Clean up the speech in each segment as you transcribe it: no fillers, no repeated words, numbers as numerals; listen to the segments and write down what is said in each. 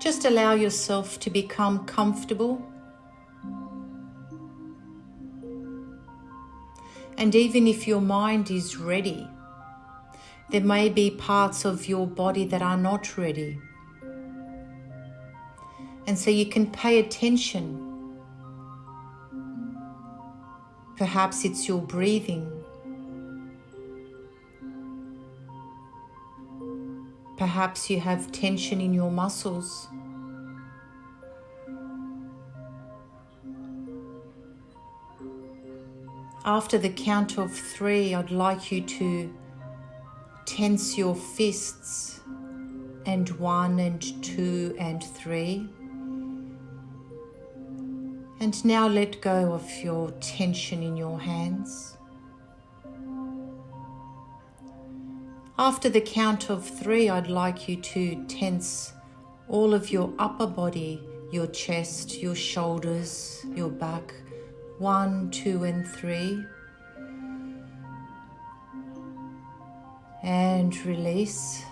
Just allow yourself to become comfortable. And even if your mind is ready, there may be parts of your body that are not ready. And so you can pay attention. Perhaps it's your breathing. Perhaps you have tension in your muscles. After the count of 3, I'd like you to tense your fists, and 1 and 2 and 3. And now let go of your tension in your hands. After the count of 3, I'd like you to tense all of your upper body, your chest, your shoulders, your back. 1, 2, and 3. And release.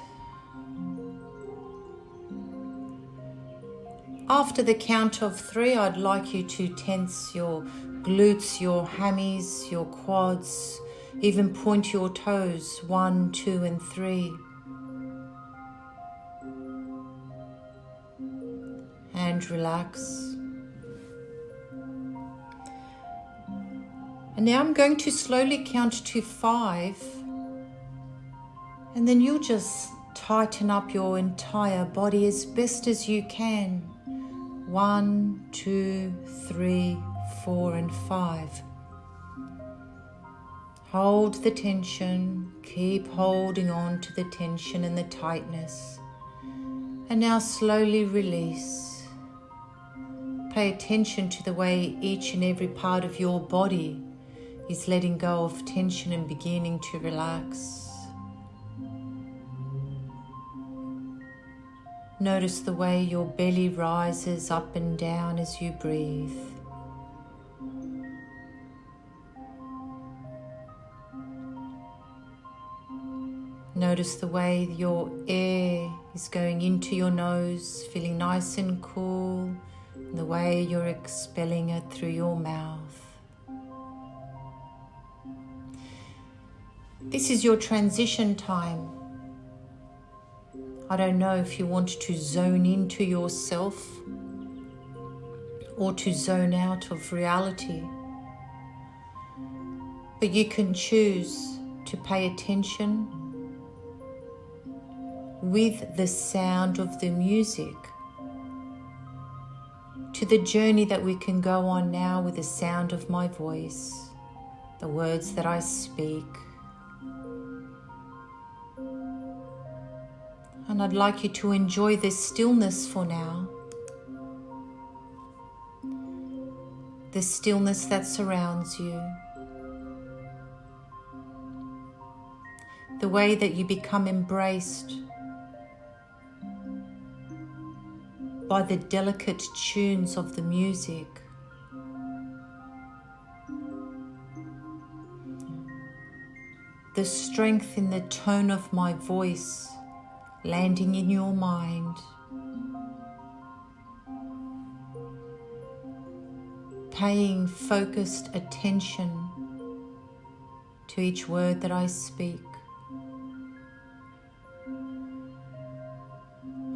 After the count of 3, I'd like you to tense your glutes, your hammies, your quads, even point your toes. 1, 2, and 3. And relax. And now I'm going to slowly count to 5, and then you'll just tighten up your entire body as best as you can. 1, 2, 3, 4, and 5. Hold the tension, keep holding on to the tension and the tightness. And now slowly release. Pay attention to the way each and every part of your body is letting go of tension and beginning to relax. Notice the way your belly rises up and down as you breathe. Notice the way your air is going into your nose, feeling nice and cool, and the way you're expelling it through your mouth. This is your transition time. I don't know if you want to zone into yourself or to zone out of reality, but you can choose to pay attention with the sound of the music to the journey that we can go on now with the sound of my voice, the words that I speak. And I'd like you to enjoy this stillness for now. The stillness that surrounds you. The way that you become embraced by the delicate tunes of the music. The strength in the tone of my voice landing in your mind. Paying focused attention to each word that I speak.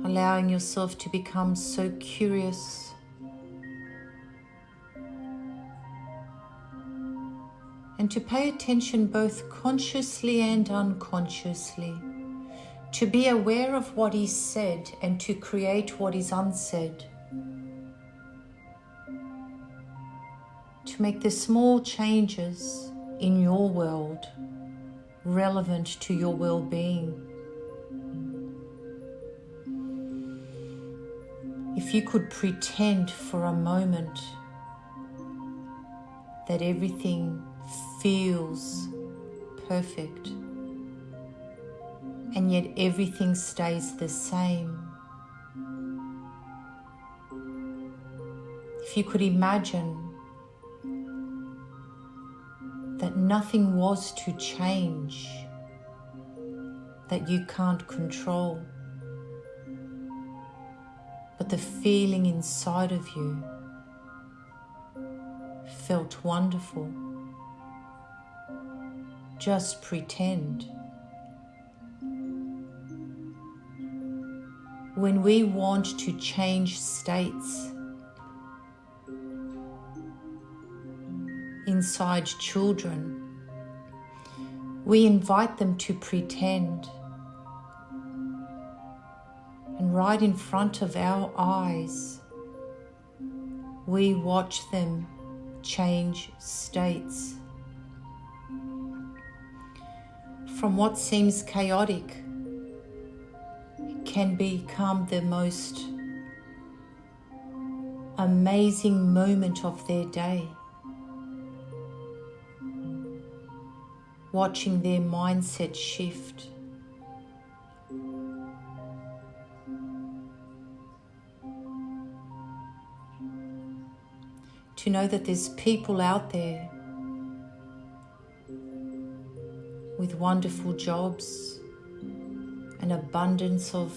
Allowing yourself to become so curious and to pay attention both consciously and unconsciously, to be aware of what is said and to create what is unsaid, to make the small changes in your world relevant to your well-being. If you could pretend for a moment that everything feels perfect, and yet everything stays the same. If you could imagine that nothing was to change, that you can't control, but the feeling inside of you felt wonderful. Just pretend. When we want to change states inside children, we invite them to pretend. And right in front of our eyes, we watch them change states. From what seems chaotic can become the most amazing moment of their day. Watching their mindset shift. To know that there's people out there with wonderful jobs, an abundance of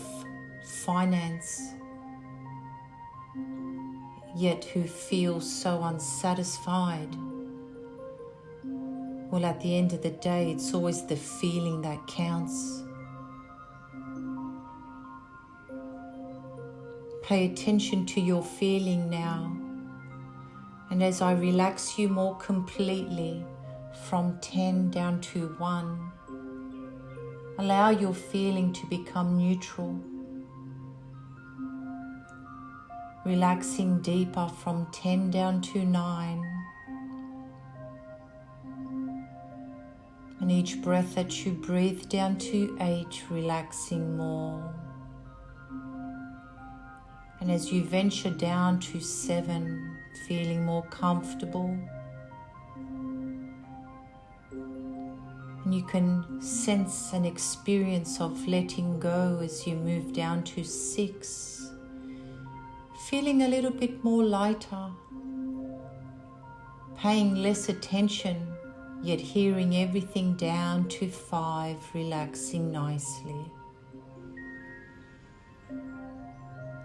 finance, yet who feel so unsatisfied. Well, at the end of the day, it's always the feeling that counts. Pay attention to your feeling now. And as I relax you more completely, from 10 down to 1, allow your feeling to become neutral. Relaxing deeper from 10 down to 9. And each breath that you breathe down to 8, relaxing more. And as you venture down to 7, feeling more comfortable. And you can sense an experience of letting go as you move down to 6, feeling a little bit more lighter, paying less attention, yet hearing everything down to 5, relaxing nicely.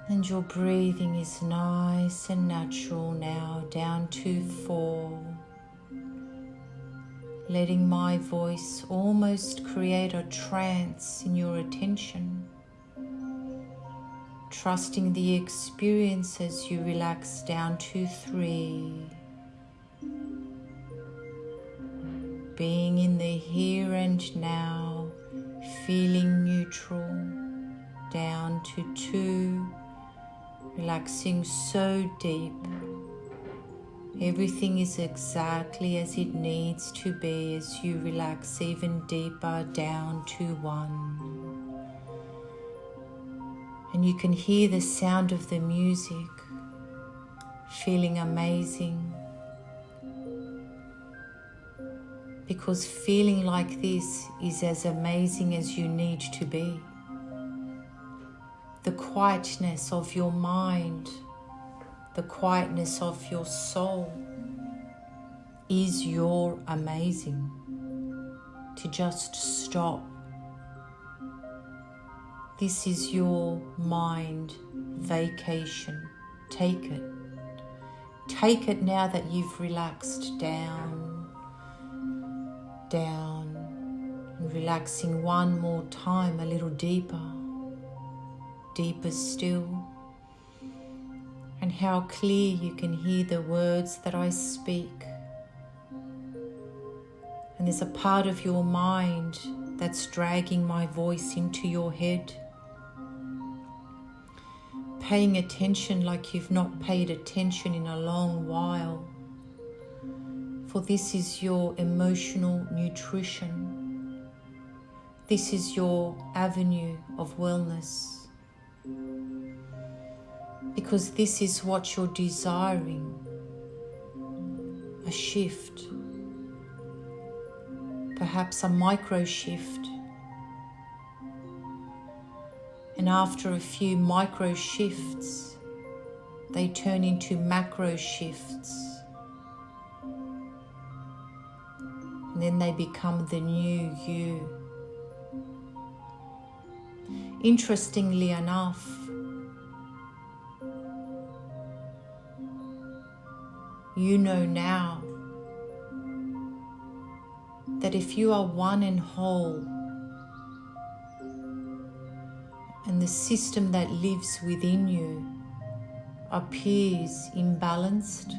And your breathing is nice and natural now, down to 4. Letting my voice almost create a trance in your attention. Trusting the experience as you relax down to 3. Being in the here and now, feeling neutral, down to 2, relaxing so deep. Everything is exactly as it needs to be as you relax even deeper down to 1. And you can hear the sound of the music, feeling amazing. Because feeling like this is as amazing as you need to be. The quietness of your mind, the quietness of your soul is your amazing. To just stop. This is your mind vacation. Take it. Take it now that you've relaxed down, and relaxing one more time, a little deeper, deeper still. And how clear you can hear the words that I speak. And there's a part of your mind that's dragging my voice into your head. Paying attention like you've not paid attention in a long while. For this is your emotional nutrition. This is your avenue of wellness. Because this is what you're desiring. A shift. Perhaps a micro shift. And after a few micro shifts, they turn into macro shifts. And then they become the new you. Interestingly enough, You know now that if you are one and whole, and the system that lives within you appears imbalanced,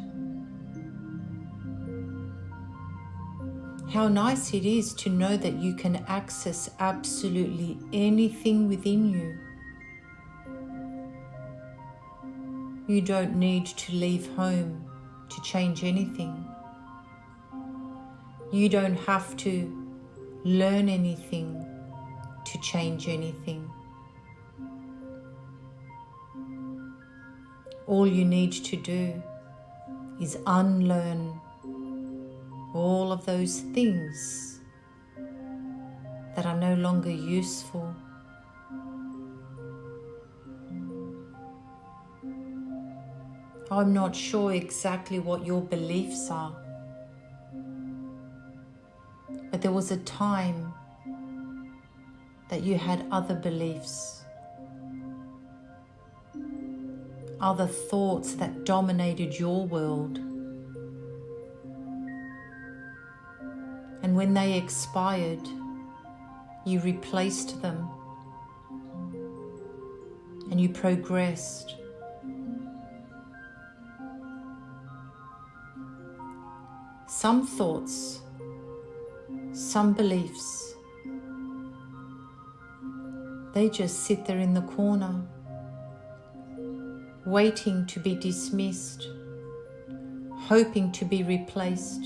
how nice it is to know that you can access absolutely anything within you. You don't need to leave home to change anything. You don't have to learn anything to change anything. All you need to do is unlearn all of those things that are no longer useful. I'm not sure exactly what your beliefs are, but there was a time that you had other beliefs, other thoughts that dominated your world. And when they expired, you replaced them and you progressed. Some thoughts, some beliefs, they just sit there in the corner, waiting to be dismissed, hoping to be replaced.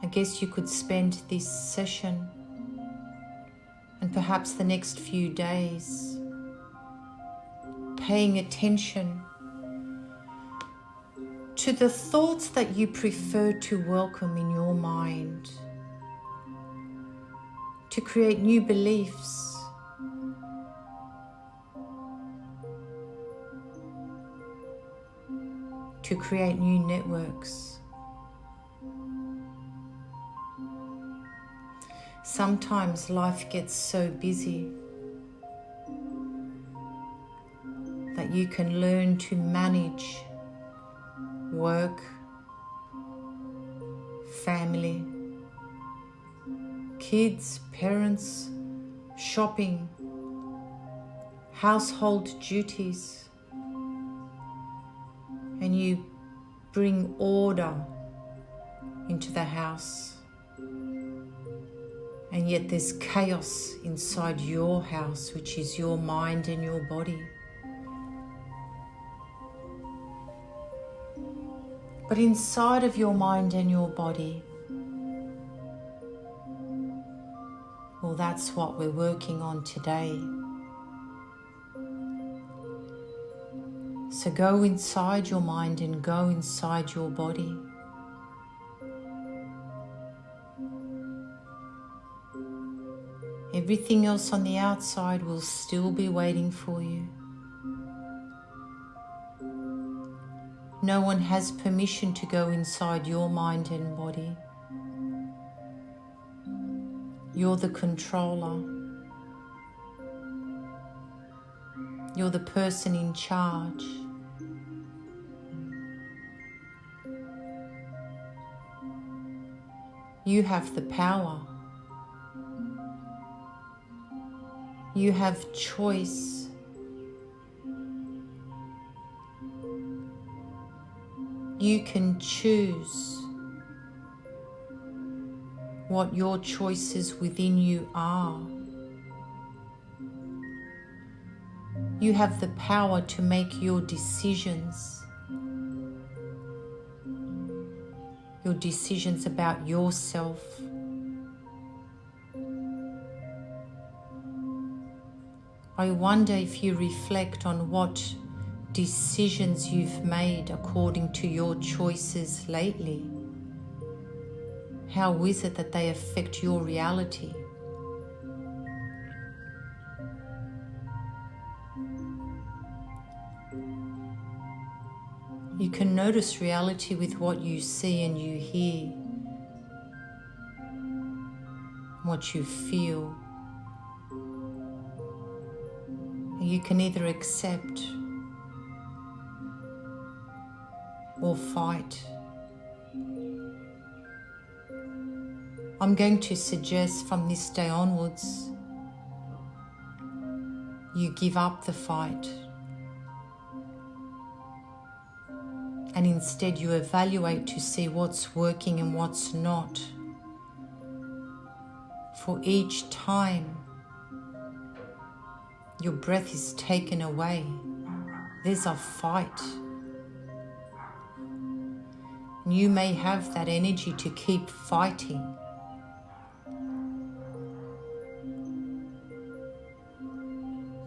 I guess you could spend this session and perhaps the next few days paying attention to the thoughts that you prefer to welcome in your mind, to create new beliefs, to create new networks. Sometimes life gets so busy that you can learn to manage work, family, kids, parents, shopping, household duties, and you bring order into the house. And yet there's chaos inside your house, which is your mind and your body. But inside of your mind and your body, well, that's what we're working on today. So go inside your mind and go inside your body. Everything else on the outside will still be waiting for you. No one has permission to go inside your mind and body. You're the controller. You're the person in charge. You have the power. You have choice. You can choose what your choices within you are. You have the power to make your decisions about yourself. I wonder if you reflect on what decisions you've made according to your choices lately. How is it that they affect your reality? You can notice reality with what you see and you hear, what you feel. You can either accept or fight. I'm going to suggest from this day onwards, you give up the fight and instead you evaluate to see what's working and what's not. For each time your breath is taken away, there's a fight. You may have that energy to keep fighting.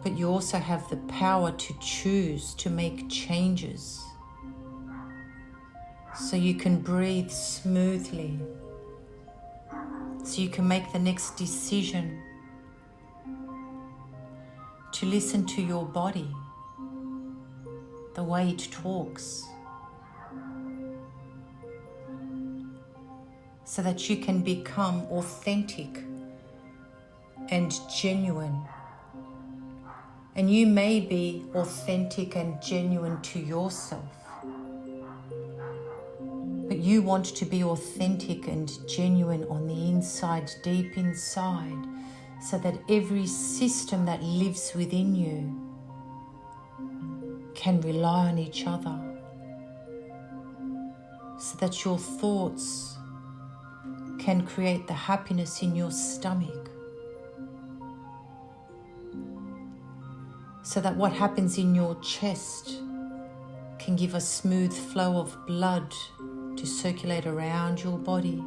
But you also have the power to choose to make changes. So you can breathe smoothly. So you can make the next decision to listen to your body, the way it talks, so that you can become authentic and genuine. And you may be authentic and genuine to yourself, but you want to be authentic and genuine on the inside, deep inside, so that every system that lives within you can rely on each other, so that your thoughts can create the happiness in your stomach, so that what happens in your chest can give a smooth flow of blood to circulate around your body,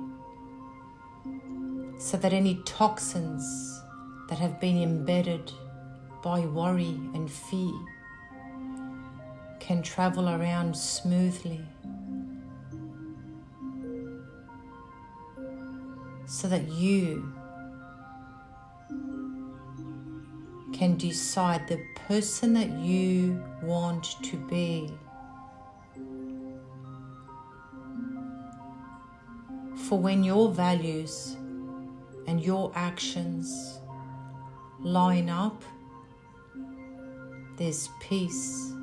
so that any toxins that have been embedded by worry and fear can travel around smoothly, so that you can decide the person that you want to be. For when your values and your actions line up, there's peace,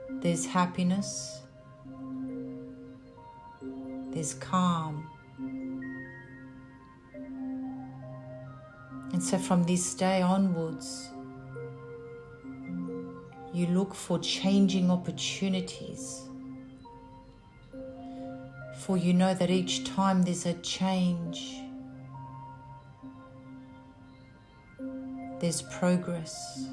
there's happiness, there's calm. And so from this day onwards, you look for changing opportunities. For you know that each time there's a change, there's progress.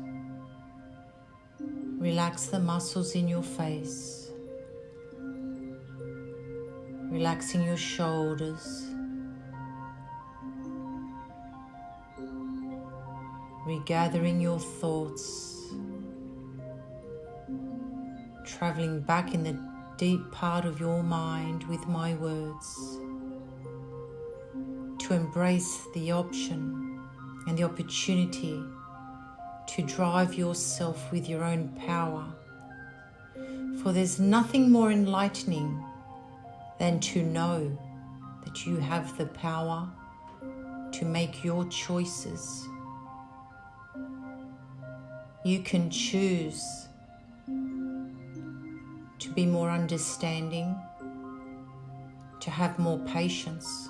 Relax the muscles in your face, relaxing your shoulders, regathering your thoughts, traveling back in the deep part of your mind with my words, to embrace the option and the opportunity to drive yourself with your own power. For there's nothing more enlightening than to know that you have the power to make your choices. You can choose to be more understanding, to have more patience.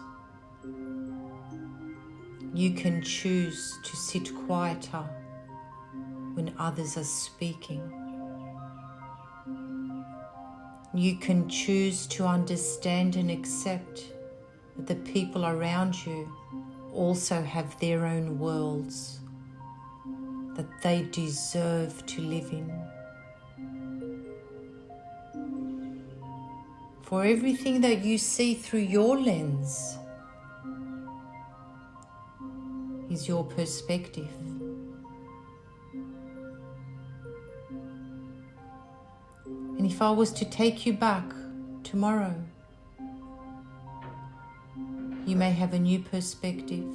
You can choose to sit quieter when others are speaking. You can choose to understand and accept that the people around you also have their own worlds that they deserve to live in. For everything that you see through your lens is your perspective. And if I was to take you back tomorrow, you may have a new perspective.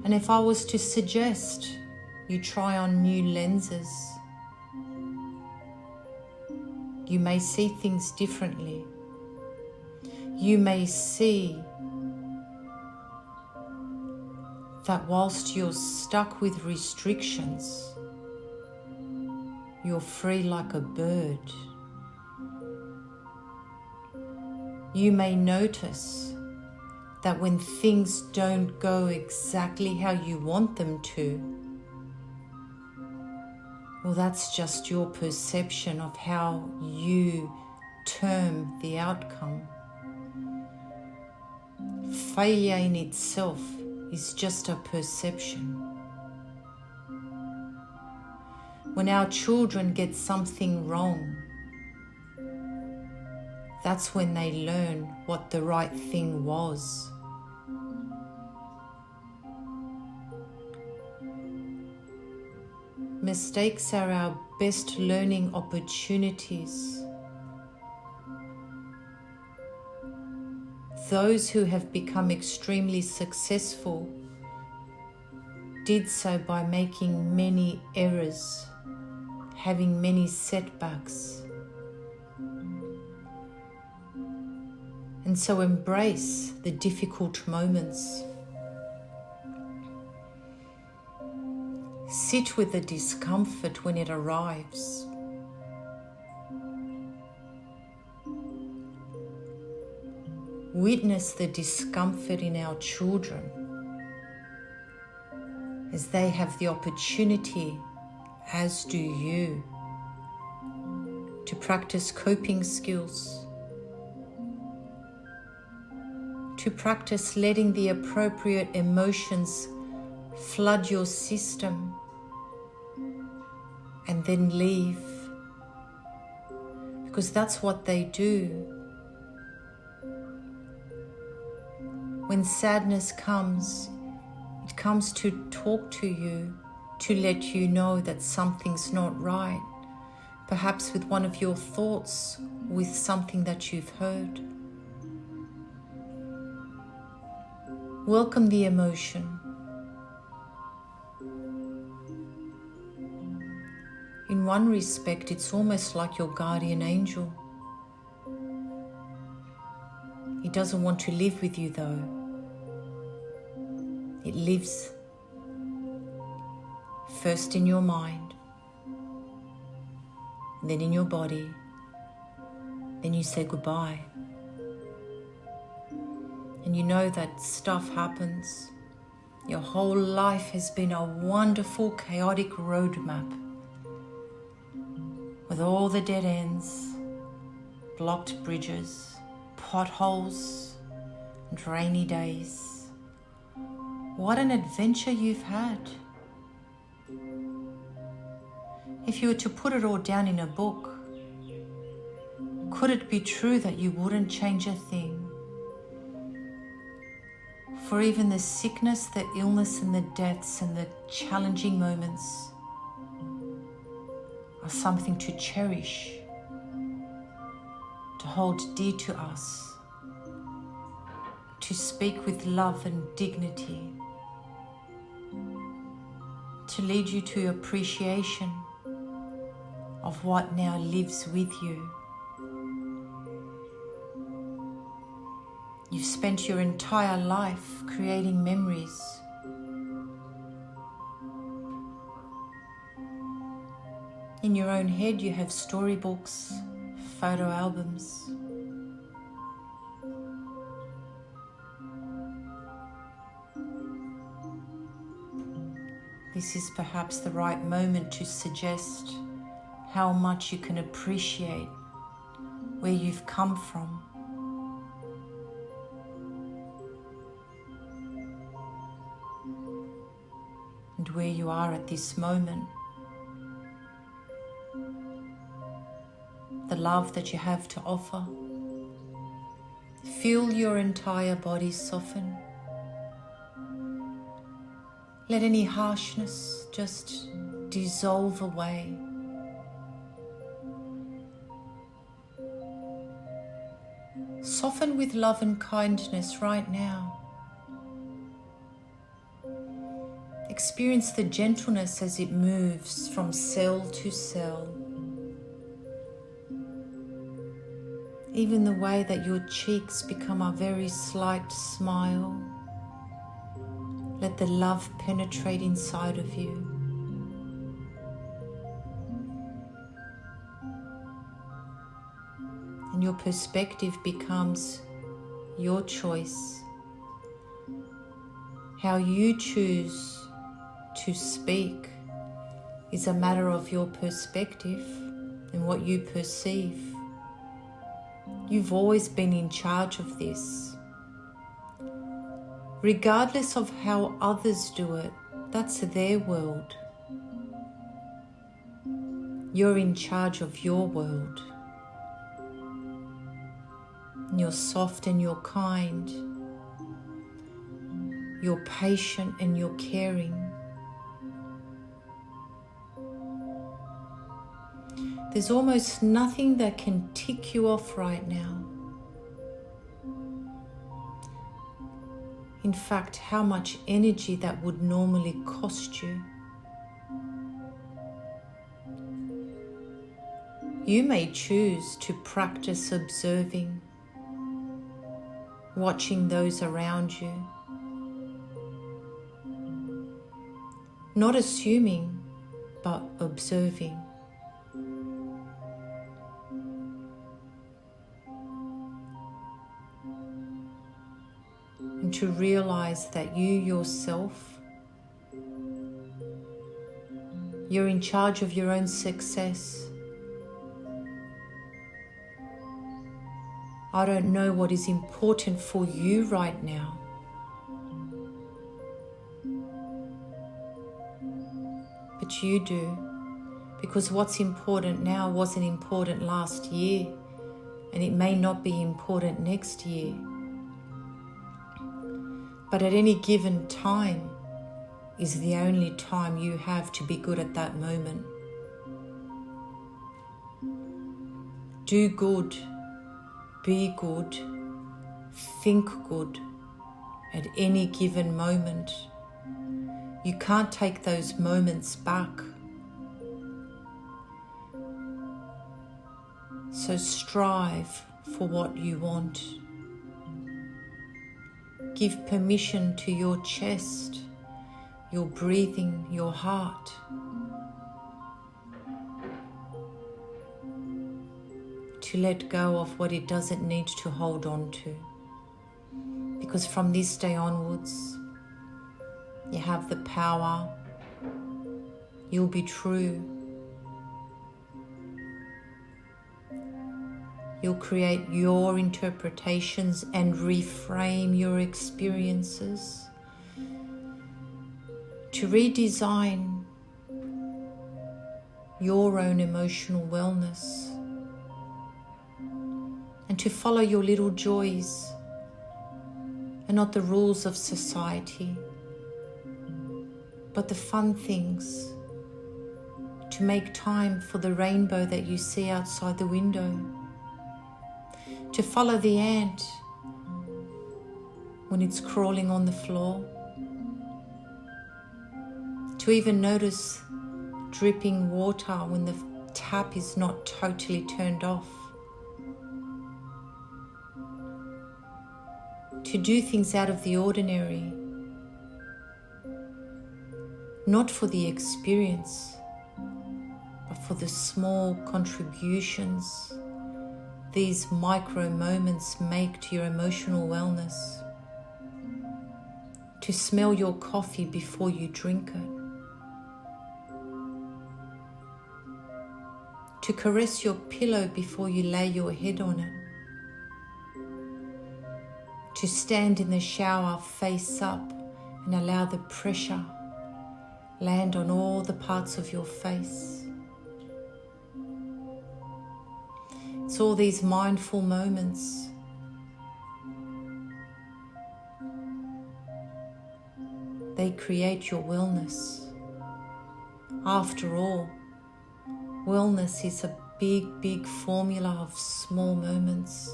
And if I was to suggest you try on new lenses, you may see things differently. You may see that whilst you're stuck with restrictions, you're free like a bird. You may notice that when things don't go exactly how you want them to, well, that's just your perception of how you term the outcome. Failure in itself is just a perception. When our children get something wrong, that's when they learn what the right thing was. Mistakes are our best learning opportunities. Those who have become extremely successful did so by making many errors, having many setbacks. And so embrace the difficult moments. Sit with the discomfort when it arrives. Witness the discomfort in our children as they have the opportunity, as do you, to practice coping skills, to practice letting the appropriate emotions flood your system and then leave, because that's what they do. When sadness comes, it comes to talk to you, to let you know that something's not right, perhaps with one of your thoughts, with something that you've heard. Welcome the emotion. In one respect, it's almost like your guardian angel. He doesn't want to live with you though. It lives first in your mind, then in your body, then you say goodbye. And you know that stuff happens. Your whole life has been a wonderful, chaotic roadmap with all the dead ends, blocked bridges, potholes, and rainy days. What an adventure you've had. If you were to put it all down in a book, could it be true that you wouldn't change a thing? For even the sickness, the illness, and the deaths, and the challenging moments are something to cherish, to hold dear to us, to speak with love and dignity, to lead you to appreciation of what now lives with you. You've spent your entire life creating memories. In your own head, you have storybooks, photo albums. This is perhaps the right moment to suggest how much you can appreciate where you've come from. And where you are at this moment. The love that you have to offer. Feel your entire body soften. Let any harshness just dissolve away. Soften with love and kindness right now. Experience the gentleness as it moves from cell to cell. Even the way that your cheeks become a very slight smile Let the love penetrate inside of you. And your perspective becomes your choice. How you choose to speak is a matter of your perspective and what you perceive. You've always been in charge of this. Regardless of how others do it, that's their world. You're in charge of your world. You're soft and you're kind. You're patient and you're caring. There's almost nothing that can tick you off right now. In fact, how much energy that would normally cost you. You may choose to practice observing, watching those around you, not assuming, but observing. And to realize that you yourself, you're in charge of your own success. I don't know what is important for you right now. But you do, because what's important now wasn't important last year, and it may not be important next year. But at any given time is the only time you have to be good at that moment. Do good, be good, think good at any given moment. You can't take those moments back. So strive for what you want. Give permission to your chest, your breathing, your heart. To let go of what it doesn't need to hold on to. Because from this day onwards, you have the power. You'll be true. You'll create your interpretations and reframe your experiences to redesign your own emotional wellness and to follow your little joys and not the rules of society, but the fun things, to make time for the rainbow that you see outside the window, to follow the ant when it's crawling on the floor, to even notice dripping water when the tap is not totally turned off, to do things out of the ordinary, not for the experience, but for the small contributions these micro moments make to your emotional wellness. To smell your coffee before you drink it. To caress your pillow before you lay your head on it. To stand in the shower face up and allow the pressure land on all the parts of your face. It's all these mindful moments. They create your wellness. After all, wellness is a big, big formula of small moments.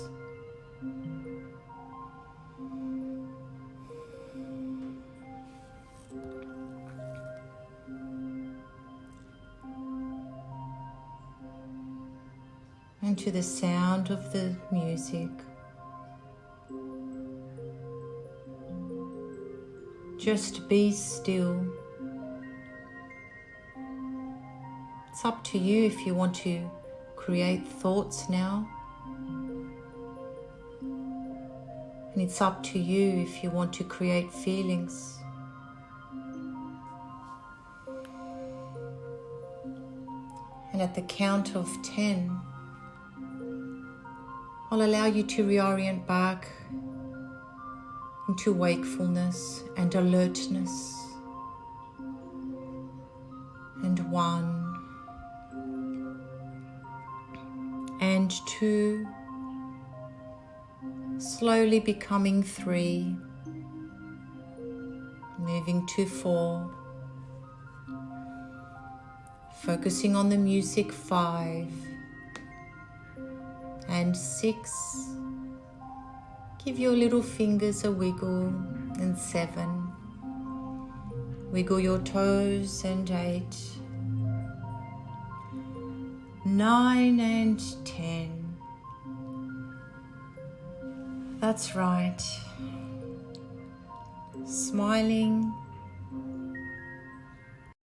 And to the sound of the music, Just be still. It's up to you if you want to create thoughts now. And it's up to you if you want to create feelings. And at the count of 10, I'll allow you to reorient back into wakefulness and alertness. And 1, and 2, slowly becoming 3, moving to 4, focusing on the music, 5, and 6, give your little fingers a wiggle, and 7, wiggle your toes, and 8, 9, and 10. That's right. Smiling